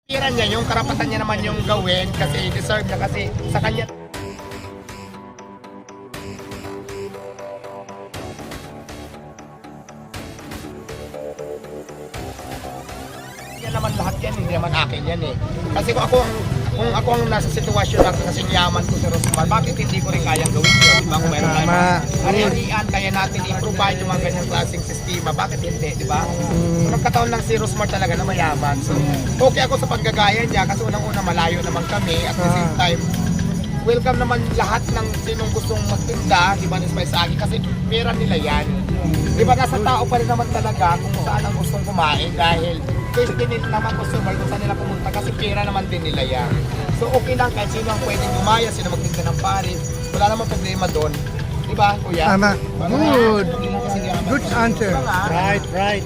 Tira niya, yung karapatan niya naman yung gawin kasi deserve niya kasi sa kanya. Yan naman lahat yan, hindi naman akin yan eh. Kasi kung ako ang nasa sitwasyon natin kasi yaman ko sa Rosmar, bakit hindi ko rin kayang gawin yun? Diba? Kung meron tayo ari-arian, kaya natin i-provide yung mga ganyang klaseng sistema, bakit hindi, di ba? So, nagkataon lang si Rosmar talaga na mayaman. So, okay ako sa paggagaya niya kasi unang-una malayo naman kami at the same time, welcome naman lahat ng sinong gustong magtinda, di ba, sa akin kasi pera nila yan. Di ba, nasa tao pa rin naman talaga kung saan ang gustong kumain dahil first din naman customer kung saan nila pumunta kasi pera naman din nila yan. So okay lang kahit sino ang pwedeng gumaya, sino magtinda ng pares, wala namang problema doon. Di ba, kuya? Tama. Good. Good answer. Right.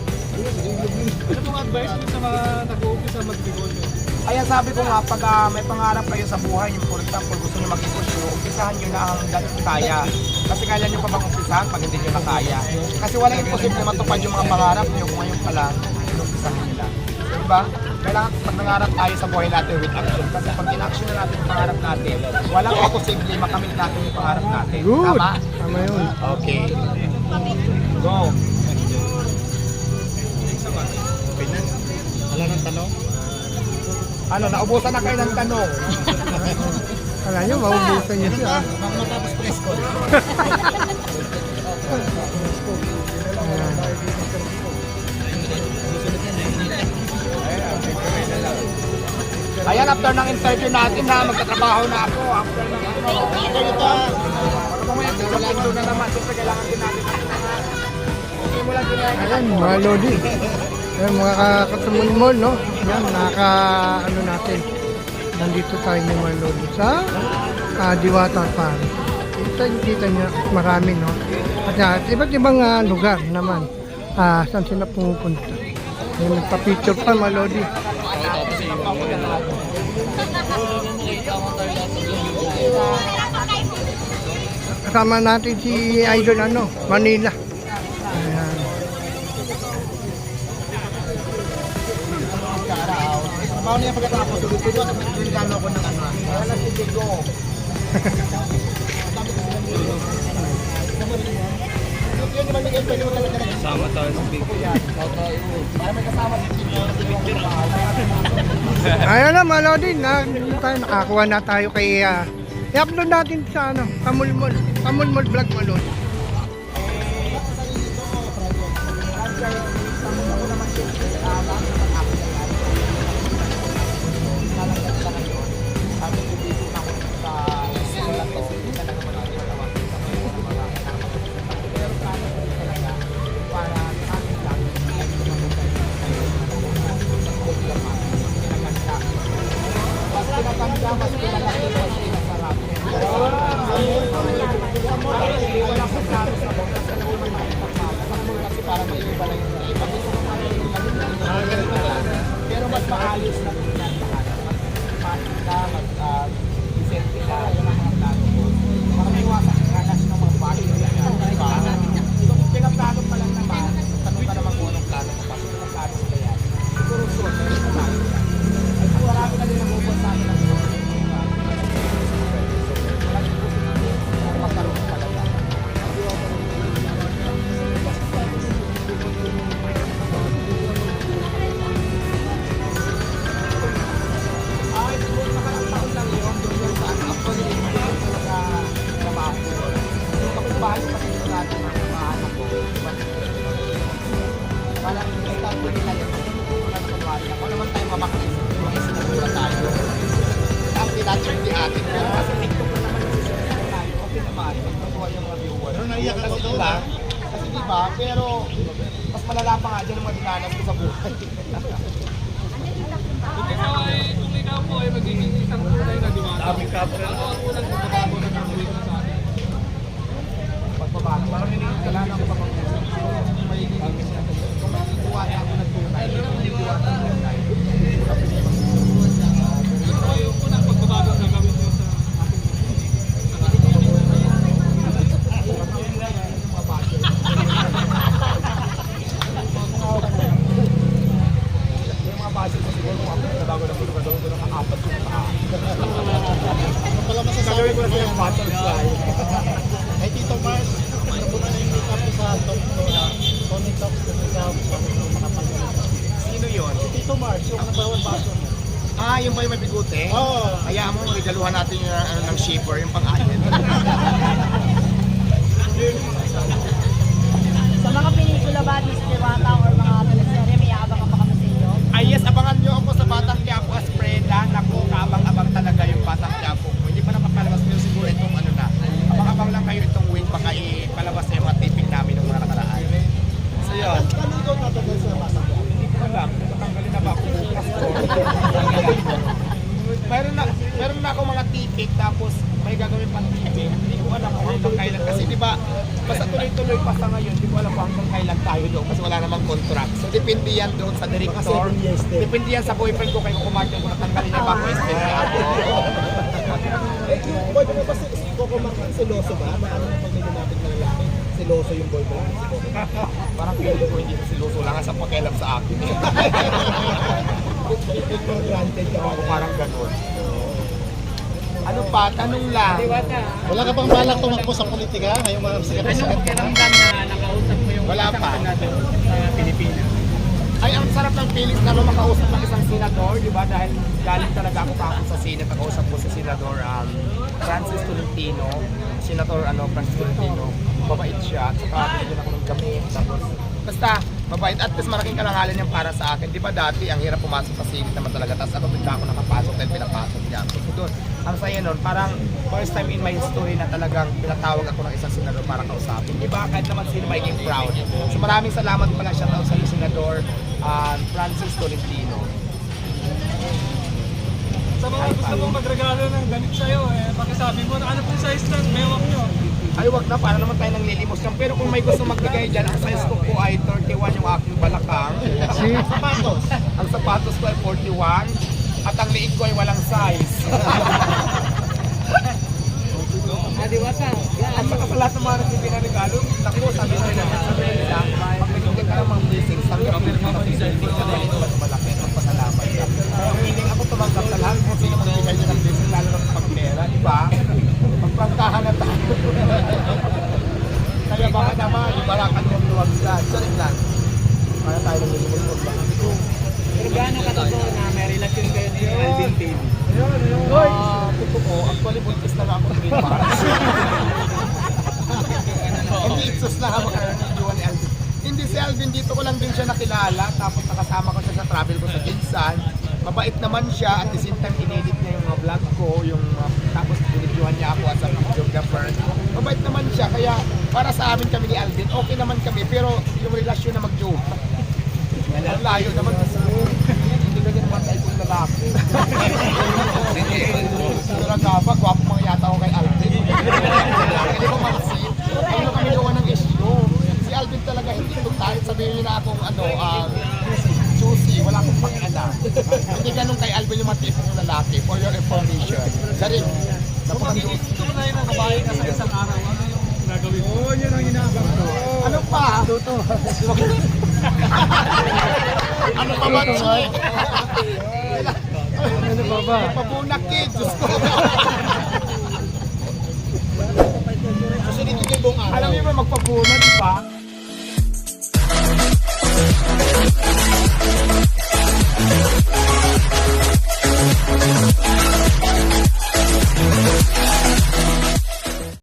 Ano pong advice niyo sa mga nag-uumpisa magnegosyo? Ayan, sabi ko nga, pag may pangarap kayo sa buhay, yung for example, gusto nyo mag-negosyo, umpisahan nyo na ang kaya. Kasi kaya nyo pa bang umpisahan pag hindi nyo na kaya. Kasi walang imposible matupad yung mga pangarap nyo kung ngayon pa lang, umpisahan nyo na. Diba? Kailangan pag nangarap tayo sa buhay natin with action. Kasi pag in-action na natin yung pangarap natin, walang imposible makamit natin yung pangarap natin. Good. Tama? Tama yun. Okay. Go. Wala nang tanong? Ano, naubusan na kayo ng tanong. Kala nyo, maubusan nyo siya. Bang matapos press call. Ayan, after ng interview natin na magtatrabaho na ako. After ng kung may interview na naman, siyempre kailangan din natin. Okay mo lang din. Ayan, mga lodi. Ayan, mga katumulmol, no? Ayan, ano natin. Nandito tayo ng mga lodi sa Diwata Farm. Kita niya, marami, no? At iba't ibang lugar naman. Saan sila pumupunta. Ayan, nagpa-picture pa, mga lodi. Kasama natin si Idol Manila. Ayan. Trabaho niya pagkatapos, tulog-tulog at nagpilitano ko ng ano. Wala si Diego. Yun naman yung pwede mo talaga na. Sama tayo sa big. Para may kasama si Diego. Ayan na, mga lodi. Nakakuha na tayo kay... I-upload natin sa Kamulmol Vlog, mga lodi. Pero mas maayos na rin yan mag-isente ka, yan ang mga plano ko. Para may iwasan ka na ng mga bagay na yan. So kung pinaplano pa lang naman, tanong ka naman kung anong plano mo pa. Kung pinaplano sila yan, siguro suot na rin na tayo yan. Ay kung marami na rin nag-ubos sa akin ang magkaroon ka talaga. Ay, siguro nakakataon lang yun. Doon yung saan. Actually, hindi ko talaga trabaho. Yung kapitbahay ko kasi ito natin ang mga anak ko. Parang may tapo nila yun. Wala na pagbahay. Ako naman tayo mamakit. Mga isinagura tayo. Ang tinatin di atin. Pero kasi TikTok na naman yung sisipin tayo. Okay naman. Magpabuhay yung mga viewers. Pero naiyak ako Kasi doon, diba? ah. Kasi diba? Pero mas malala pa nga dyan ang mga dinanas ko sa buhay. Kung ikaw po ay magiging isang tunay na diwata, Daming kapre. ano ang unang pagbabago na gagawin mo sa atin? Pagbabago. Parang kailangan ko pa magiging kung magiging ako ng tunay. Ano yung unang pagbabago na gagawin mo sa apat yung paa. Ano pala masasabi Gagawin ko ko na sa'yo ngayon? butterfly. Ay, Tito Mars, ano po na yung makeup ko sa top ko na Tony Tops na nagkawag sa makapagalit. Sino yun? Si Tito Mars, yung nagkawag baso mo. Ah, yung ba yung may bigote? Oo. Hayaan mo, regaluhan natin yung ano, ng shaper, yung pang-ayin. Sa mga pelikula ba ni Mr. Watang or mga teleserye, may aabang ka pa kami sa inyo? Ay yes, abangan nyo ako sa Batang Quiapo as Preda. Naku, kaabang-abang talaga yung Batang Quiapo ko. Hindi pa naman palabas pero siguro itong ano na. Abang-abang lang kayo itong week, baka ipalabas na yung mga taping namin ng mga nakaraan. So yun, Kano ikaw tatagal sa Masang? hindi ko alam, tatanggalin na ba ako bukas ko? Meron na ako mga tipik tapos may gagawin pang tipik. Hindi ko alam kung hanggang kailan kasi di ba basta tuloy-tuloy pa sa ngayon, hindi ko alam kung hanggang kailan tayo doon kasi wala namang contract. So depende yan doon sa director. 7 years din. Depende yan sa boyfriend ko kay Kuko Martin kung natanggalin niya ba ako extend niya ako. Boy, ano ba si Coco Martin? Siloso ba? Paano yung pag may lumapit na lalaki? Siloso yung boy ba? Si Coco Martin. Parang feeling ko hindi ko siluso lang sa pakialam sa akin. Take for granted ka. Ako parang ganun. Ano pa? Tanong lang. Wala ka bang balak tumakbo sa politika? Ngayong mga sikat na sikat ka na? na nakausap mo yung Wala pa. senador sa Pilipinas? Ay, ang sarap ng feelings na makausap ng isang senador, di ba? Dahil galing talaga ako kahapon sa Senate, nakausap ko si Senador Francis Tolentino. Senator Francis Tolentino. Mabait siya. At saka binigyan ako ng gamit. Tapos, basta, mabait. At least malaking karangalan yan para sa akin. Di ba dati, ang hirap pumasok sa Senate naman talaga. Tapos ako bigla ako nakapasok dahil pinapasok niya. So doon, ang saya nun, parang first time in my history na talagang pinatawag ako ng isang senador para kausapin. Di ba? Kahit naman sino magiging proud. So maraming salamat pala siya sa iyo, Senador Francis Tolentino. Sa mga gusto mong magregalo ng ganit sa'yo, pakisabi mo na ano pong size ng mewak nyo? Ay, wag na, para naman tayo ng lilimos lang. Pero kung may gusto magbigay dyan, ang size ko po ay 31 yung aking balakang. Si Sapatos. Ang sapatos ko ay 41. At ang liig ko ay walang size. At saka sa lahat ng mga nagbibigay na regalo, naku, sabi nila, pag nagbigay ka ng mga blessings, sabi ko, hindi ka na ito mas malaki, magpasalamat ka. Feeling ako tumanggap sa lahat kung sino magbigay niya ng blessing, lalo na pag pera, di ba? Magprangkahan na tayo. Kaya baka naman, wala ka nung luwag lang. Sorry lang. Para tayo nang nilimutan ba? Pero gaano katotoo na may relasyon kayo ni Alvin TV? Totoo, actually buntis na lang ako 3 months. Hindi itsos na ako kaya nagjuwan ni Alvin. Hindi si Alvin, dito ko lang din siya nakilala. Tapos nakasama ko siya sa travel ko sa Jinsan. Mabait naman siya at the same time inedit niya yung mga vlog ko. Tapos binidyohan niya ako as a videographer. Mabait naman siya, kaya para sa amin kami ni Alvin, okay naman kami. Pero yung relasyon na mag-joke, ang layo naman kasi hindi ganyan naman tayo kung lalaki. Talaga ba, gwapo mga yata ako kay Alvin. Hindi ko mansin. Ano kami gawa ng issue. Si Alvin talaga hindi ko tayo. Sabihin niyo na akong juicy, wala akong pakialam. Hindi ganun kay Alvin yung matipong lalaki, for your information. Saring, Kung magiging tunay na babae ka sa isang araw, ano yung gagawin mo? Oo, yun ang inaabang ko. ano pa? Ano pa ba, Chi? ano ba ba? Pabunak, kid. Diyos ko. Kasi dito kay buong araw. Alam niyo ba magpabuna, di ba?